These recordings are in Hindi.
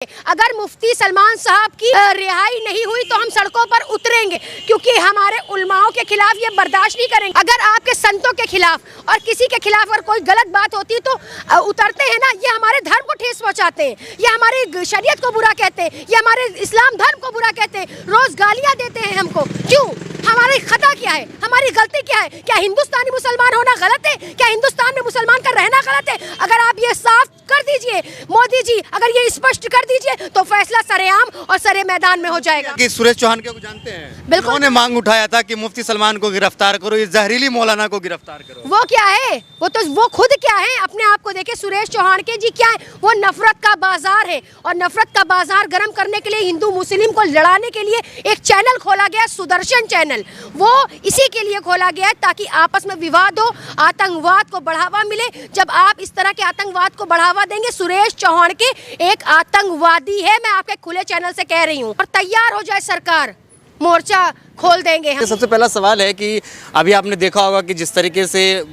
अगर मुफ्ती सलमान साहब की रिहाई नहीं हुई तो हम सड़कों पर उतरेंगे, क्योंकि हमारे उलमाओं के खिलाफ ये बर्दाश्त नहीं करेंगे। अगर आपके संतों के खिलाफ और किसी के खिलाफ अगर कोई गलत बात होती है तो उतरते हैं ना। ये हमारे धर्म को ठेस पहुंचाते हैं, ये हमारी शरीयत को बुरा कहते हैं, ये हमारे इस्लाम धर्म को बुरा कहते हैं, रोज गालियां देते हैं हमको। क्यों? हमारी खता क्या है, हमारी गलती क्या है? क्या हिंदुस्तानी मुसलमान होना गलत है? क्या हिंदुस्तान में मुसलमान का रहना गलत है? अगर आप ये साफ कर दीजिए मोदी जी, अगर ये स्पष्ट कर दीजिए तो फैसला सरेआम और सरे मैदान में हो जाएगा। कि सुरेश चौहान को जानते हैं, बिल्कुल। उन्होंने मांग उठाया था कि मुफ्ती सलमान को गिरफ्तार करो, ये जहरीली मौलाना को गिरफ्तार करो। वो क्या है? वो खुद क्या है? अपने आप को देखे। सुरेश चौहान के जी क्या है? वो नफरत का बाजार है, और नफरत का बाजार गर्म करने के लिए हिंदू मुस्लिम को लड़ाने के लिए एक चैनल खोला गया, सुदर्शन चैनल। वो इसी के लिए खोला गया है ताकि आपस में विवाद हो, आतंकवाद को बढ़ावा मिले। जब आप इस तरह के आतंकवाद को बढ़ावा देंगे, सुरेश चौहान के एक आतंकवादी है, मैं आपके खुले चैनल से कह रही हूँ। और तैयार हो जाए सरकार, मोर्चा खोल देंगे हम। सबसे पहला सवाल है कि अभी आपने देखा होगा कि जिस तरीके से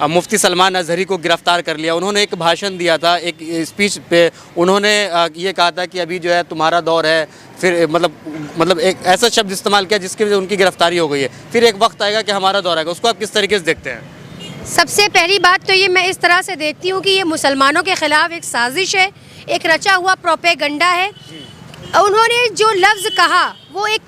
मुफ्ती सलमान अजहरी को गिरफ्तार कर लिया, उन्होंने एक भाषण दिया था, एक स्पीच पे उन्होंने ये कहा था कि अभी जो है तुम्हारा दौर है, फिर मतलब एक ऐसा शब्द इस्तेमाल किया जिसकी वजह से उनकी गिरफ्तारी हो गई है। फिर एक वक्त आएगा कि हमारा दौर आएगा, उसको आप किस तरीके से देखते हैं? सबसे पहली बात तो ये मैं इस तरह से देखती हूँ कि ये मुसलमानों के खिलाफ एक साजिश है, एक रचा हुआ प्रोपेगंडा है। उन्होंने जो लफ्ज़ कहा वो एक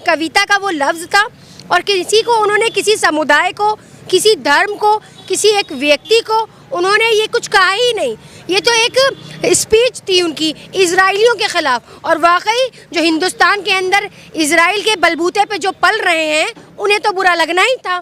कविता का वो लफ्ज़ था, और किसी को उन्होंने, किसी समुदाय को, किसी धर्म को, किसी एक व्यक्ति को उन्होंने ये कुछ कहा ही नहीं। ये तो एक स्पीच थी उनकी इजराइलियों के ख़िलाफ़। और वाकई जो हिंदुस्तान के अंदर इजराइल के बलबूते पे जो पल रहे हैं, उन्हें तो बुरा लगना ही था।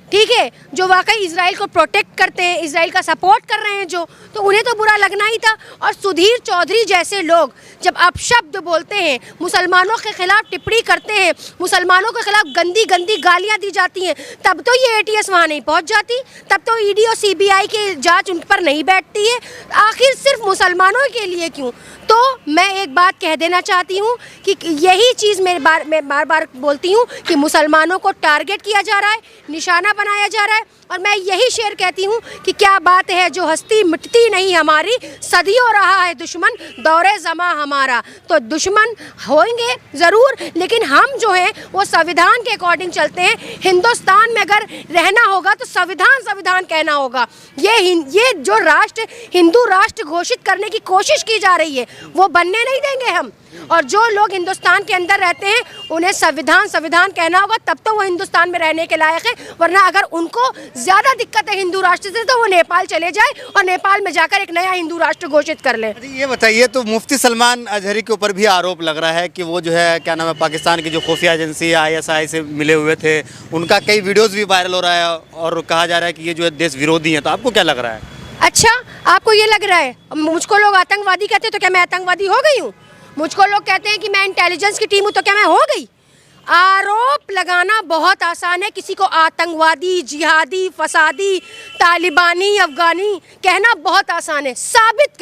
ठीक है, जो वाकई इजराइल को प्रोटेक्ट करते हैं, इजराइल का सपोर्ट कर रहे हैं जो, तो उन्हें तो बुरा लगना ही था। और सुधीर चौधरी जैसे लोग जब अपशब्द बोलते हैं, मुसलमानों के खिलाफ टिप्पणी करते हैं, मुसलमानों के खिलाफ गंदी गंदी गालियां दी जाती हैं, तब तो ये ATS वहाँ नहीं पहुँच जाती, तब तो ED और CBI की जाँच उन पर नहीं बैठती है। आखिर सिर्फ मुसलमानों के लिए क्यों? तो मैं एक बात कह देना चाहती हूँ कि यही चीज़ मैं बार बार बोलती हूँ कि मुसलमानों को टारगेट किया जा रहा है, निशाना बनाया जा रहा है। और मैं यही शेर कहती हूँ कि क्या बात है जो हस्ती मिटती नहीं हमारी, सदियों रहा है दुश्मन दौरे ज़मा हमारा। तो दुश्मन होंगे ज़रूर, लेकिन हम जो हैं वो संविधान के अकॉर्डिंग चलते हैं। हिंदुस्तान में अगर रहना होगा तो संविधान कहना होगा। ये जो राष्ट्र हिंदू राष्ट्र घोषित करने की कोशिश की जा रही है, वो बनने नहीं देंगे हम। और जो लोग हिंदुस्तान के अंदर रहते हैं उन्हें संविधान कहना होगा, तब तो वो हिंदुस्तान में रहने के लायक है। वरना अगर उनको ज़्यादा दिक्कत है हिंदू राष्ट्र से, तो वो नेपाल चले जाए और नेपाल में जाकर एक नया हिंदू राष्ट्र घोषित कर ले। ये बताइए, तो मुफ्ती सलमान अजहरी के ऊपर भी आरोप लग रहा है कि वो जो है क्या नाम है, पाकिस्तान की जो खुफिया एजेंसी ISI से मिले हुए थे, उनका कई वीडियोज़ भी वायरल हो रहा है और कहा जा रहा है कि ये जो है देश विरोधी है। तो आपको क्या लग रहा है? अच्छा, आपको ये लग रहा है? मुझको लोग आतंकवादी कहते हैं, तो क्या मैं आतंकवादी हो गई हूँ? मुझको लोग कहते हैं कि मैं इंटेलिजेंस की टीम हूँ, तो क्या मैं हो गई? आरोप लगाना बहुत आसान है, किसी को आतंकवादी, जिहादी, फसादी, तालिबानी, अफगानी कहना बहुत आसान है। साबित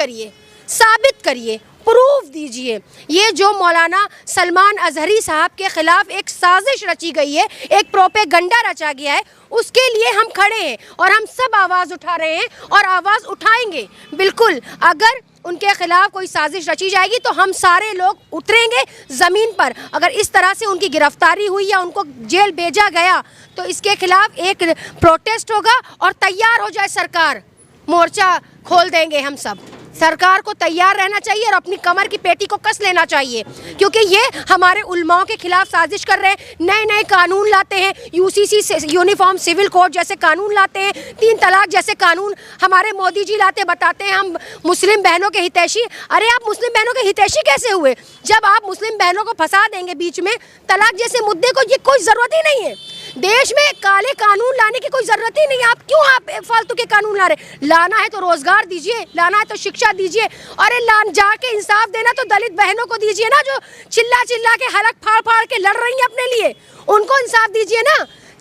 करिए, प्रूफ दीजिए। ये जो मौलाना सलमान अजहरी साहब के खिलाफ एक साजिश रची गई है, एक प्रोपेगंडा रचा गया है, उसके लिए हम खड़े हैं और हम सब आवाज़ उठा रहे हैं और आवाज़ उठाएंगे। बिल्कुल, अगर उनके खिलाफ कोई साजिश रची जाएगी तो हम सारे लोग उतरेंगे ज़मीन पर। अगर इस तरह से उनकी गिरफ्तारी हुई या उनको जेल भेजा गया तो इसके खिलाफ एक प्रोटेस्ट होगा। और तैयार हो जाए सरकार, मोर्चा खोल देंगे हम सब। सरकार को तैयार रहना चाहिए और अपनी कमर की पेटी को कस लेना चाहिए, क्योंकि ये हमारे उलमाओं के खिलाफ साजिश कर रहे हैं। नए कानून लाते हैं, UCC से यूनिफॉर्म सिविल कोड जैसे कानून लाते हैं, 3 तलाक जैसे कानून हमारे मोदी जी लाते, बताते हैं हम मुस्लिम बहनों के हितैषी। अरे आप मुस्लिम बहनों के हितैषी कैसे हुए जब आप मुस्लिम बहनों को फंसा देंगे बीच में? तलाक जैसे मुद्दे को ये कोई ज़रूरत ही नहीं है। देश में काले कानून लाने की कोई ज़रूरत ही नहीं है। आप क्यों फालतू के कानून ला रहे? लाना है तो रोज़गार दीजिए, लाना है तो शिक्षा दीजिए। अरे जाके इंसाफ देना तो दलित बहनों को दीजिए ना, जो चिल्ला के हलक फाड़ के लड़ रही हैं अपने लिए, उनको इंसाफ दीजिए ना।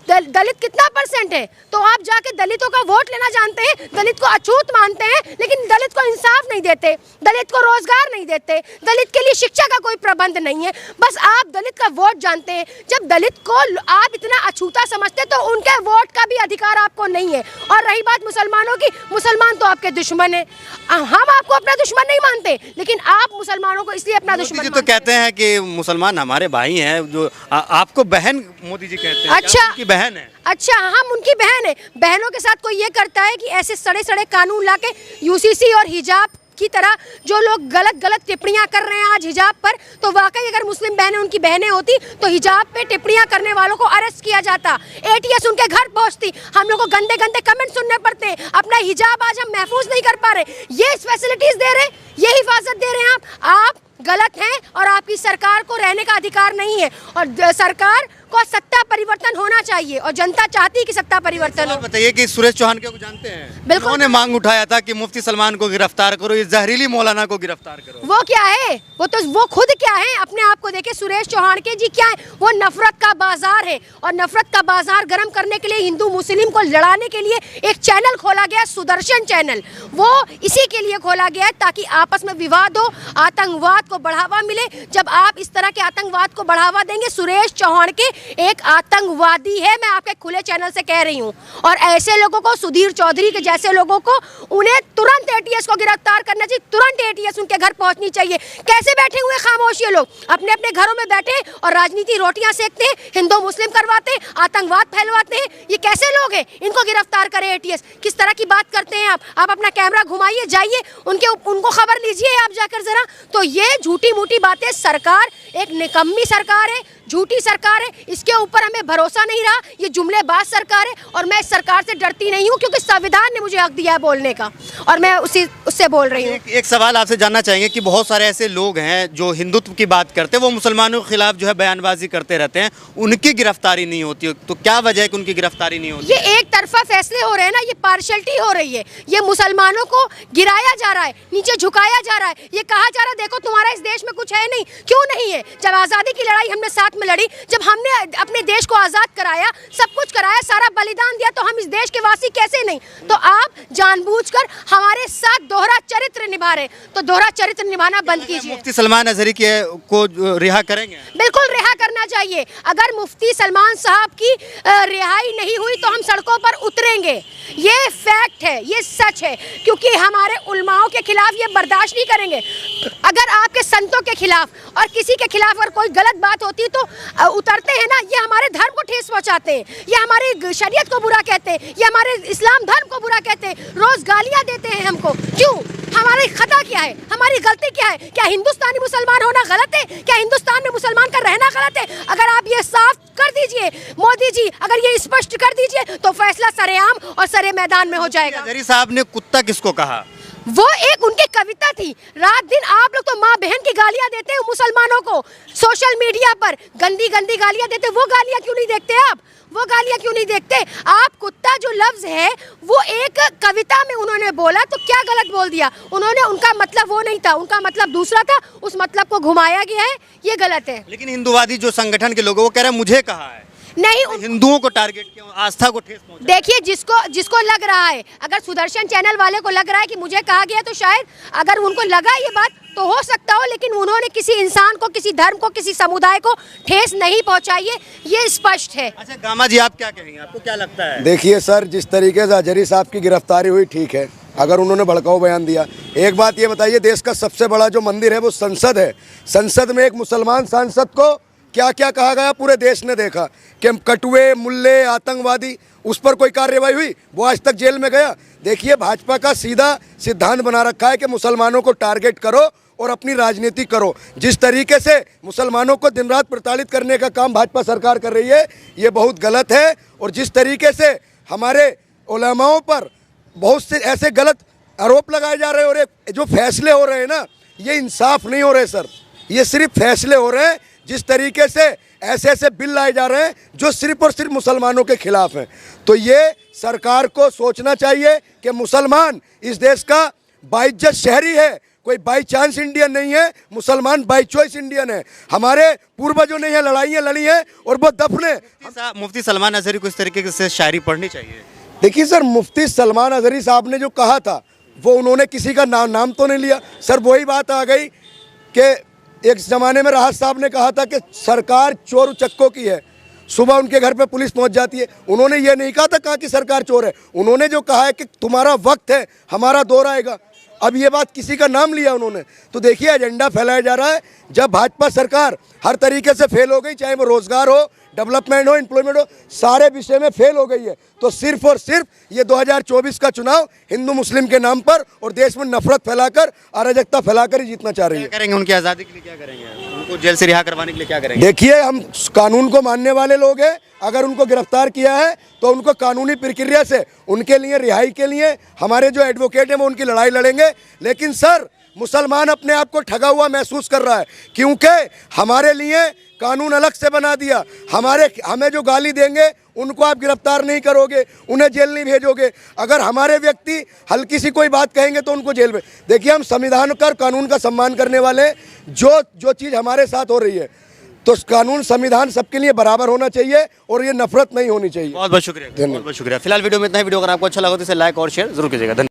दलित कितना % है? तो आप जाके दलितों का वोट लेना जानते हैं, दलित को अछूत मानते हैं, लेकिन दलित को इंसाफ नहीं देते, दलित को रोजगार नहीं देते, दलित के लिए शिक्षा का कोई प्रबंध नहीं है, बस आप दलित का वोट जानते हैं। जब दलित को आप इतना अछूता समझते तो उनके वोट का भी अधिकार आपको नहीं है। और रही बात मुसलमानों की, मुसलमान तो आपके दुश्मन है, हम आपको अपना दुश्मन नहीं मानते, लेकिन आप मुसलमानों को इसलिए अपना दुश्मन तो कहते हैं कि मुसलमान हमारे भाई हैं, जो आपको बहन मोदी जी कहते हैं। अच्छा, उनकी बहन है। अच्छा, हम उनकी बहन है। बहनों के साथ कोई ये करता है कि ऐसे सड़े सड़े कानून लाके यूसीसी और हिजाब की तरह जो लोग गलत टिप्पणियां कर रहे हैं आज हिजाब पर, तो वाकई अगर मुस्लिम बहनें उनकी बहनें होती तो हिजाब पे टिप्पणियां करने वालों को अरेस्ट किया जाता, एटीएस उनके घर पहुंचती। हम लोग को गंदे गंदे कमेंट सुनने पड़ते हैं, अपना हिजाब आज हम महफूज नहीं कर पा रहे। ये फैसिलिटीज दे रहे, ये हिफाजत दे रहे हैं आप गलत हैं और आपकी सरकार को रहने का अधिकार नहीं है। और सरकार को सत्ता परिवर्तन होना चाहिए और जनता चाहती है कि सत्ता परिवर्तन हो। बताइए कि सुरेश चौहान को जानते हैं? बिल्कुल। उन्होंने मांग उठाया था कि मुफ्ती सलमान को गिरफ्तार करो, ये जहरीली मौलाना को गिरफ्तार करो। वो क्या है? वो खुद क्या है? अपने आप को देखे सुरेश चौहान के जी क्या है? वो नफरत का बाजार है और नफरत का बाजार गर्म करने के लिए हिंदू मुस्लिम को लड़ाने के लिए एक चैनल खोला गया, सुदर्शन चैनल। वो इसी के लिए खोला गया है ताकि आपस में विवाद हो, आतंकवाद को बढ़ावा मिले। जब आप इस तरह के आतंकवाद को बढ़ावा देंगे, सुरेश चौहान के एक आतंकवादी है, मैं आपके खुले चैनल से कह रही हूँ। और ऐसे लोगों को, सुधीर चौधरी के जैसे लोगों को, उन्हें तुरंत एटीएस को गिरफ्तार करना चाहिए, तुरंत एटीएस उनके घर पहुंचनी चाहिए। कैसे बैठे हुए खामोश ये लोग? अपने अपने घरों में बैठे और राजनीति रोटियां सेकते हैं, हिंदू मुस्लिम करवाते हैं, आतंकवाद फैलवाते हैं। ये कैसे लोग हैं? इनको गिरफ्तार करे एटीएस। किस तरह की बात करते हैं आप अपना कैमरा घुमाइए, जाइए उनको खबर लीजिए आप जाकर जरा। तो ये झूठी मूठी बातें, सरकार एक निकम्मी सरकार है, झूठी सरकार है, इसके ऊपर हमें भरोसा नहीं रहा। ये जुमलेबाज सरकार है और मैं इस सरकार से डरती नहीं हूँ क्योंकि संविधान ने मुझे हक दिया है बोलने का और मैं उससे बोल रही हूँ। एक सवाल आपसे जानना चाहेंगे कि बहुत सारे ऐसे लोग हैं जो हिंदुत्व की बात करते हैं, वो मुसलमानों के खिलाफ जो है बयानबाजी करते रहते हैं, उनकी गिरफ्तारी नहीं होती, तो क्या वजह है कि उनकी गिरफ्तारी नहीं होती? ये एक तरफा फैसले हो रहे हैं ना, ये पार्शलिटी हो रही है, ये मुसलमानों को गिराया जा रहा है, नीचे झुकाया जा रहा है। ये कहा जा रहा है देखो तुम्हारा इस देश में कुछ है नहीं। क्यों नहीं है? जब आज़ादी की लड़ाई हमने साथ में लड़ी, जब हमने अपने देश को आज़ाद कराया, सब कुछ कराया, सारा बलिदान दिया, तो हम इस देश के वासी कैसे नहीं? तो आप जानबूझकर हमारे साथ दोहरा चरित्र निभा रहे, तो दोहरा चरित्र निभाना बंद कीजिए। मुफ्ती सलमान अजहरी को रिहा करेंगे? बिल्कुल रिहा करना चाहिए। अगर मुफ्ती सलमान साहब की रिहाई नहीं हुई तो हम सड़कों पर उतरेंगे। ये फैक्ट है, ये सच है, क्योंकि हमारे उलमाओं के खिलाफ ये बर्दाश्त नहीं करेंगे। अगर आपके संतों के खिलाफ और किसी के खिलाफ अगर कोई गलत बात होती तो उतरते हैं ना। ये हमारे धर्म को ठेस पहुंचाते हैं, ये हमारी शरीयत को बुरा कहते हैं, ये हमारे इस्लाम धर्म को बुरा कहते हैं, रोज गालियां देते हैं हमको। क्यों? हमारी खता क्या है? हमारी गलती क्या है? क्या हिंदुस्तानी मुसलमान होना गलत है? क्या हिंदुस्तान में मुसलमान का रहना गलत है? अगर आप ये साफ कर दीजिए मोदी जी, अगर ये स्पष्ट कर दीजिए तो फैसला सरेआम और सरे मैदान में हो जाएगा। अजहरी साहब ने कुत्ता किसको कहा? वो एक उनकी कविता थी। रात दिन आप लोग तो माँ बहन की गालियां देते हैं मुसलमानों को, सोशल मीडिया पर गंदी गंदी गालियां देते। वो गालियां क्यों नहीं देखते आप? वो गालियां क्यों नहीं देखते आप? कुत्ता जो लफ्ज है वो एक कविता में उन्होंने बोला, तो क्या गलत बोल दिया उन्होंने? उनका मतलब वो नहीं था, उनका मतलब दूसरा था, उस मतलब को घुमाया गया है, ये गलत है। लेकिन हिंदुवादी जो संगठन के लोग वो कह रहे हैं मुझे कहा है, नहीं, हिंदुओं को टारगेट किया, आस्था को ठेस पहुंचा। देखिए जिसको लग रहा है, अगर सुदर्शन चैनल वाले को लग रहा है कि मुझे कहा गया, तो शायद अगर उनको लगा ये बात तो हो सकता हो, लेकिन उन्होंने किसी इंसान को, किसी धर्म को, किसी समुदाय को ठेस नहीं पहुंचाई है, ये स्पष्ट है। अच्छा गामा जी, आप क्या कहेंगे? आपको क्या लगता है? देखिए सर, जिस तरीके से अजहरी साहब की गिरफ्तारी हुई ठीक है, अगर उन्होंने भड़काऊ बयान दिया। एक बात ये बताइए, देश का सबसे बड़ा जो मंदिर है वो संसद है, संसद में एक मुसलमान सांसद को क्या क्या कहा गया पूरे देश ने देखा कि कटुए, मुल्ले, आतंकवादी, उस पर कोई कार्रवाई हुई? वो आज तक जेल में गया। देखिए भाजपा का सीधा सिद्धांत बना रखा है कि मुसलमानों को टारगेट करो और अपनी राजनीति करो। जिस तरीके से मुसलमानों को दिन रात प्रताड़ित करने का काम भाजपा सरकार कर रही है, ये बहुत गलत है। और जिस तरीके से हमारे उलमाओं पर बहुत से ऐसे गलत आरोप लगाए जा रहे हैं और जो फैसले हो रहे हैं ना, ये इंसाफ नहीं हो रहे सर, ये सिर्फ फैसले हो रहे हैं। जिस तरीके से ऐसे ऐसे बिल लाए जा रहे हैं जो सिर्फ और सिर्फ मुसलमानों के खिलाफ हैं, तो ये सरकार को सोचना चाहिए कि मुसलमान इस देश का बाइज्जत शहरी है, कोई बाई चांस इंडियन नहीं है, मुसलमान बाई चॉइस इंडियन है। हमारे पूर्वजों ने यह लड़ाइयाँ लड़ी हैं और वो दफने। मुफ्ती सलमान अजहरी को इस तरीके से शायरी पढ़नी चाहिए। देखिए सर, मुफ्ती सलमान अजहरी साहब ने जो कहा था वो उन्होंने किसी का नाम तो नहीं लिया सर। वही बात आ गई कि एक ज़माने में राहत साहब ने कहा था कि सरकार चोर उचक्कों की है, सुबह उनके घर पे पुलिस पहुंच जाती है। उन्होंने ये नहीं कहा था कहाँ की सरकार चोर है, उन्होंने जो कहा है कि तुम्हारा वक्त है, हमारा दौर आएगा। अब ये बात किसी का नाम लिया उन्होंने, तो देखिए एजेंडा फैलाया जा रहा है। जब भाजपा सरकार हर तरीके से फेल हो गई, चाहे वो रोजगार हो, डेवलपमेंट हो, एम्प्लॉयमेंट हो, सारे विषय में फेल हो गई है, तो सिर्फ और सिर्फ ये 2024 का चुनाव हिंदू मुस्लिम के नाम पर और देश में नफरत फैलाकर, अराजकता फैलाकर ही जीतना चाह रही है। क्या करेंगे उनकी आज़ादी के लिए? क्या करेंगे उनको जेल से रिहा करवाने के लिए? क्या करेंगे? देखिए, हम कानून को मानने वाले लोग हैं। अगर उनको गिरफ्तार किया है तो उनको कानूनी प्रक्रिया से उनके लिए रिहाई के लिए हमारे जो एडवोकेट हैं वो उनकी लड़ाई लड़ेंगे। लेकिन सर, मुसलमान अपने आप को ठगा हुआ महसूस कर रहा है, क्योंकि हमारे लिए कानून अलग से बना दिया। हमें जो गाली देंगे उनको आप गिरफ्तार नहीं करोगे, उन्हें जेल नहीं भेजोगे। अगर हमारे व्यक्ति हल्की सी कोई बात कहेंगे तो उनको जेल में। देखिए, हम संविधान का और कानून का सम्मान करने वाले हैं। जो चीज़ हमारे साथ हो रही है, तो कानून संविधान सबके लिए बराबर होना चाहिए और ये नफरत नहीं होनी चाहिए। बहुत बहुत शुक्रिया, बहुत बहुत शुक्रिया। फिलहाल वीडियो में इतना ही। वीडियो अगर आपको अच्छा लगा तो इसे लाइक और शेयर जरूर कीजिएगा। धन्यवाद।